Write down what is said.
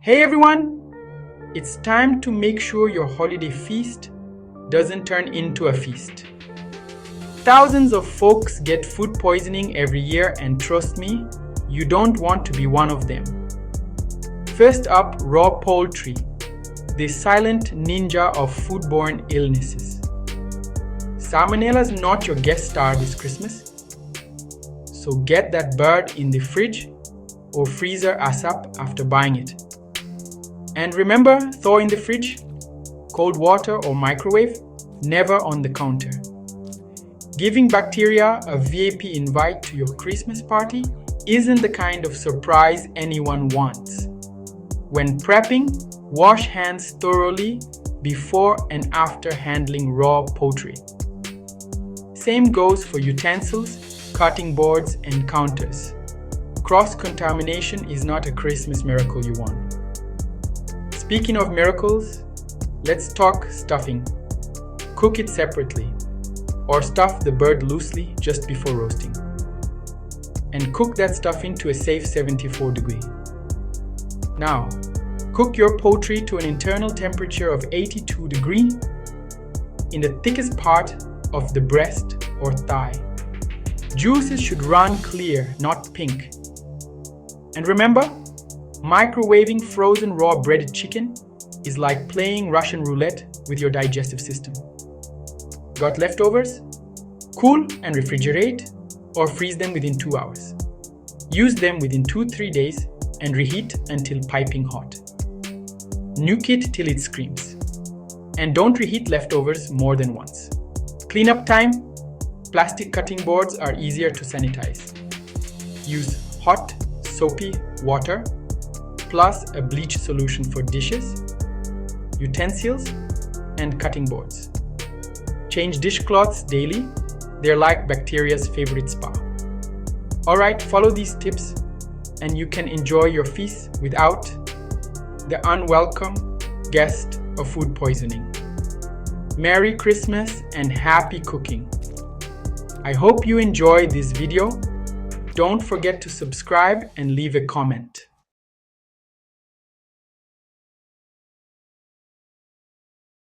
Hey everyone! It's time to make sure your holiday feast doesn't turn into a feast. Thousands of folks get food poisoning every year, and trust me, you don't want to be one of them. First up, raw poultry, the silent ninja of foodborne illnesses. Salmonella is not your guest star this Christmas, so get that bird in the fridge or freezer ASAP after buying it. And remember, thaw in the fridge, cold water or microwave, never on the counter. Giving bacteria a VIP invite to your Christmas party isn't the kind of surprise anyone wants. When prepping, wash hands thoroughly before and after handling raw poultry. Same goes for utensils, cutting boards, and counters. Cross-contamination is not a Christmas miracle you want. Speaking of miracles, let's talk stuffing. Cook it separately, or stuff the bird loosely just before roasting. And cook that stuffing to a safe 74 degrees. Now, cook your poultry to an internal temperature of 82 degrees in the thickest part of the breast or thigh. Juices should run clear, not pink. And remember, microwaving frozen raw breaded chicken is like playing Russian roulette with your digestive system. Got leftovers? Cool and refrigerate or freeze them within 2 hours. Use them within 2-3 days and reheat until piping hot. Nuke it till it screams. And don't reheat leftovers more than once. Cleanup time: plastic cutting boards are easier to sanitize. Use hot, soapy water plus a bleach solution for dishes, utensils, and cutting boards. Change dishcloths daily. They're like bacteria's favorite spa. Alright, follow these tips and you can enjoy your feast without the unwelcome guest of food poisoning. Merry Christmas and happy cooking. I hope you enjoyed this video. Don't forget to subscribe and leave a comment.